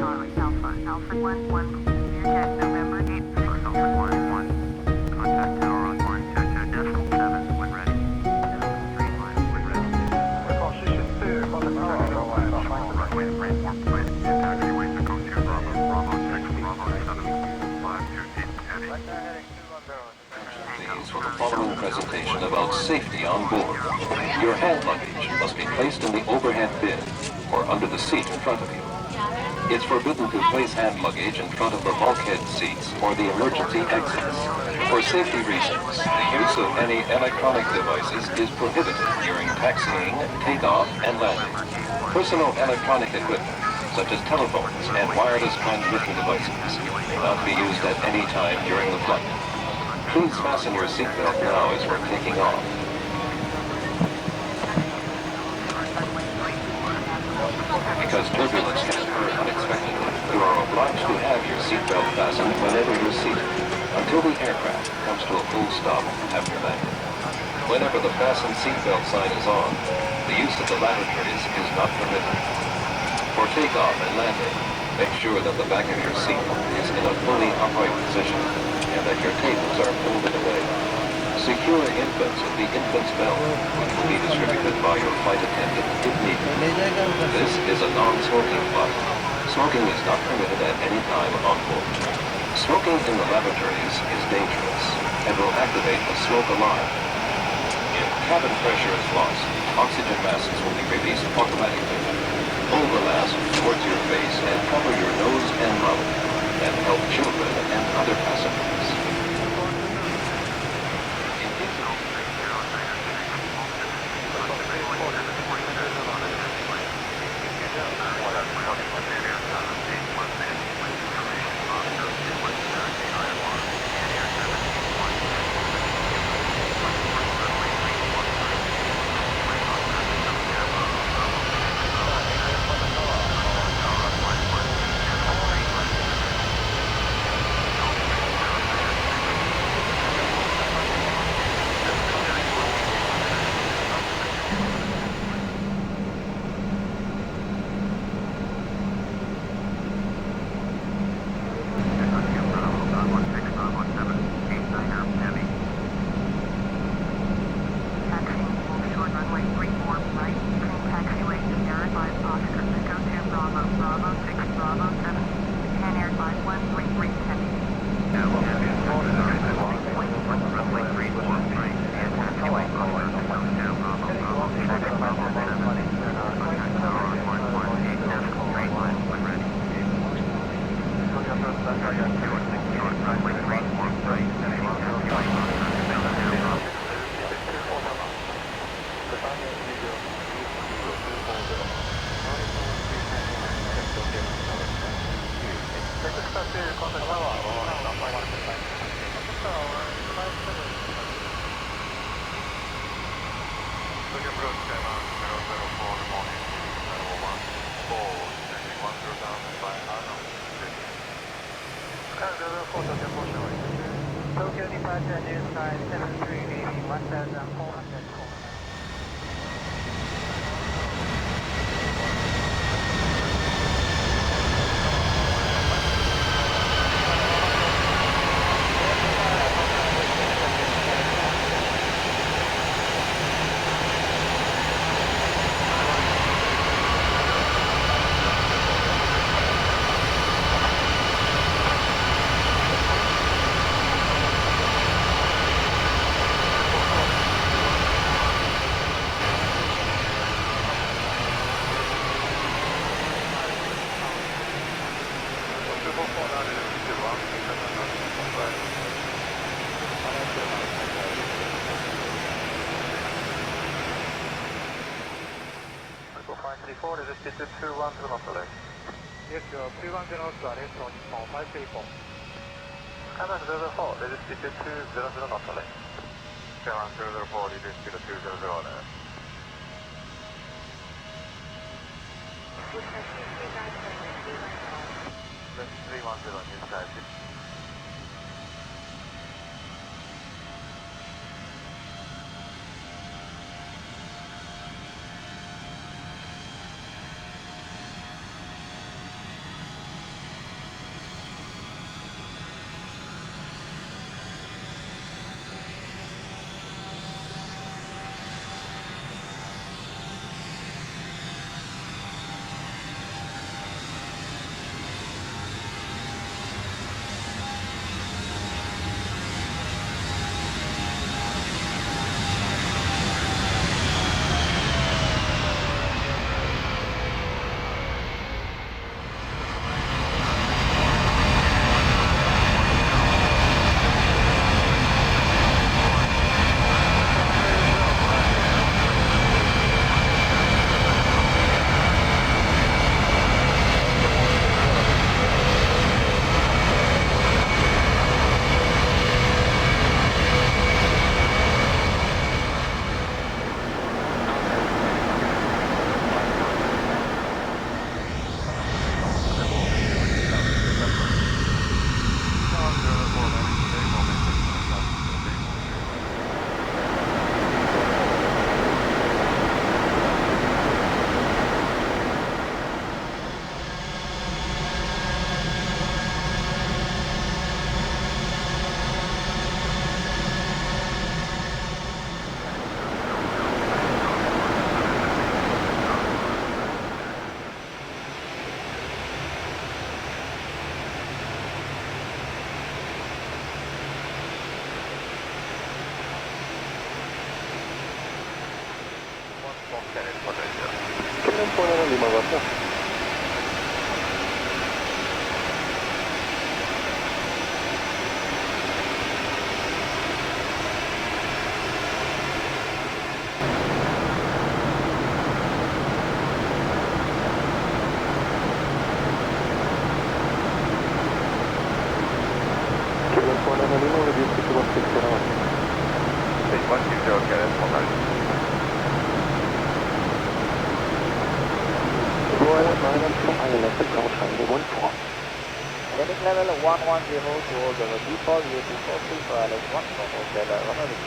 Charlie Alpha, Alpha 1, Jet November 8, Alpha 1, contact tower on 1, check, decimal 7, when ready. Decimal 3, when ready. Position 2, contact tower, runway, wind, taxiway to go to Bravo, Bravo 6, Bravo 7, 5, 2 feet, heavy. Please for the following presentation about safety on board. Your hand luggage must be placed in the overhead bin or under the seat in front of you. It's forbidden to place hand luggage in front of the bulkhead seats or the emergency exits. For safety reasons, the use of any electronic devices is prohibited during taxiing, takeoff, and landing. Personal electronic equipment, such as telephones and wireless transmission devices, may not be used at any time during the flight. Please fasten your seatbelt now as we're taking off. Because turbulence can occur unexpectedly, you are obliged to have your seatbelt fastened whenever you're seated, until the aircraft comes to a full stop after landing. Whenever the fastened seatbelt sign is on, the use of the lavatories is not permitted. For takeoff and landing, make sure that the back of your seat is in a fully upright position and that your tables are folded away. Secure infants with the infant's belt, which will be distributed by your flight attendant if needed. This is a non-smoking flight. Smoking is not permitted at any time on board. Smoking in the lavatories is dangerous and will activate a smoke alarm. If cabin pressure is lost, oxygen masks will be released automatically. Hold the mask towards your face and cover your nose and mouth, and help children and other passengers. Is it ticket 210 not select? Yes, sir. 210 arrest on 534. Scanner 04, is it ticket 200 not select? Scanner 04, is it ticket 200 there? That's 310 inside. Kailan po na ng 5 watt na? Kailan po na ng 5, reduce to 160 naman. 160 kaya po tayo. Heading level 110 towards our default U243 for LS1 Hotel aeronave.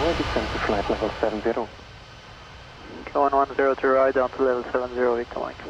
Descend to flight level 70. Go on 10 to ride down to level 70, Victor Mike.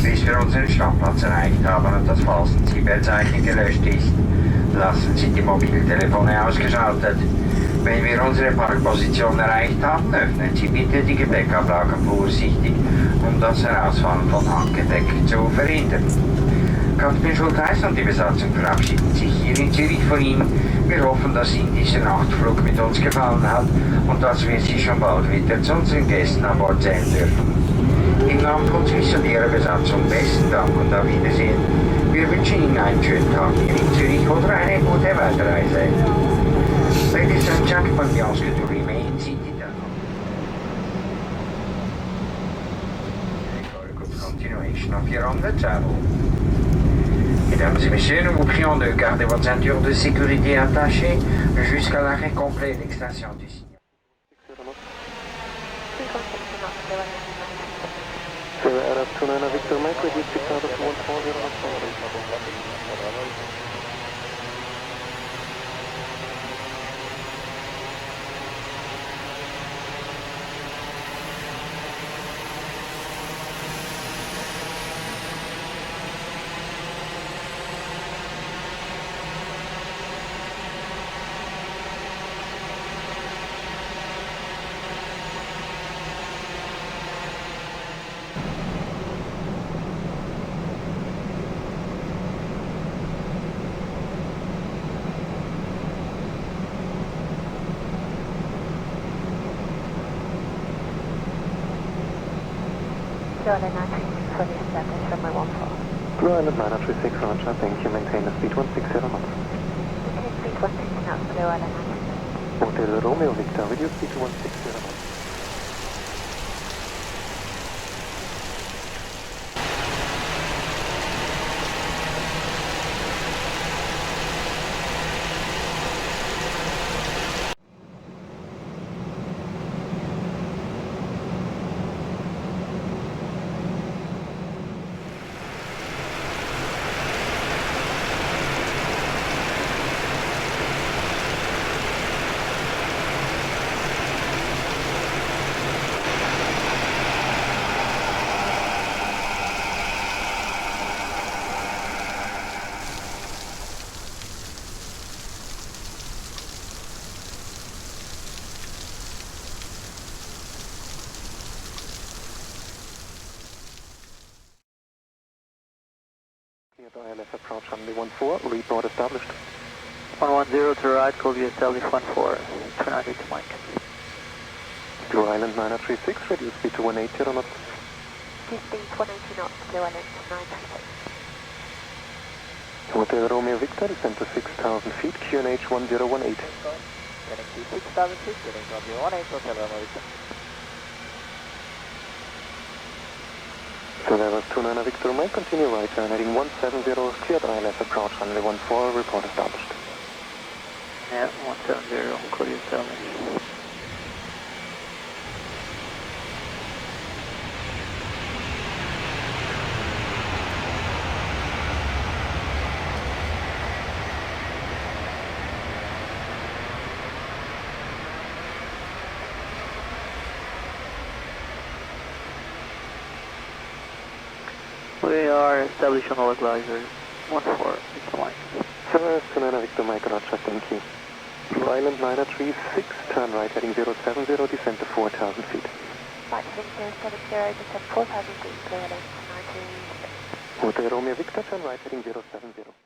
Bis wir unseren Startplatz erreicht haben und das Phasenzielzeichen gelöscht ist, lassen Sie die Mobiltelefone ausgeschaltet. Wenn wir unsere Parkposition erreicht haben, öffnen Sie bitte die Gepäckablage vorsichtig, um das Herausfahren von Handgepäck zu verhindern. Kapitän Schultheiß und die Besatzung verabschieden sich hier in Zürich von Ihnen. Wir hoffen, dass Ihnen dieser Nachtflug mit uns gefallen hat und dass wir Sie schon bald wieder zu unseren Gästen an Bord sehen dürfen. Im Namen von Suisse und Ihrer Besatzung besten Dank und auf Wiedersehen. Wir wünschen Ihnen einen schönen Tag hier in Zürich oder eine gute Weiterreise. Ladies and gentlemen, we ask you to remain seated. destination of your on the travel. Mesdames et messieurs, nous vous prions de garder votre ceinture de sécurité attachée jusqu'à l'arrêt complet d'extinction du signal. RF29 Victor Mike, reduce 6014 Island 936 for the established runway 14. Blue Island 936, Roger, thank you, maintain the speed 160 knots. Maintain speed 160 knots, Blue Island 936. Hotel Romeo Victor, reduce speed to 160 knots. ILS approach runway 14, report established. 110 to right, call you established 14, 290 to Mike. Blue Island 936, reduce speed to 180 knots. Speed 180 knots, Blue Island 936. Hotel Romeo Victor, descend to 6,000 feet, QNH 1018. Getting to 6,000 feet, getting to 1018, Hotel Romeo Victor. So that was 29 Victor Mike, continue right turn, heading 170, cleared ILS approach runway 14, report established. Yeah, 170, call you established. We are established on all gliders. 14, Victor Mike. Sir, 29 Victor Mike, Roger, thank you. Blue Island 936, turn right heading 070, descend to 4,000 feet. Right heading 070, descend 4,000 feet, Blue Island 936. Hotel Romeo Victor, turn right heading 070.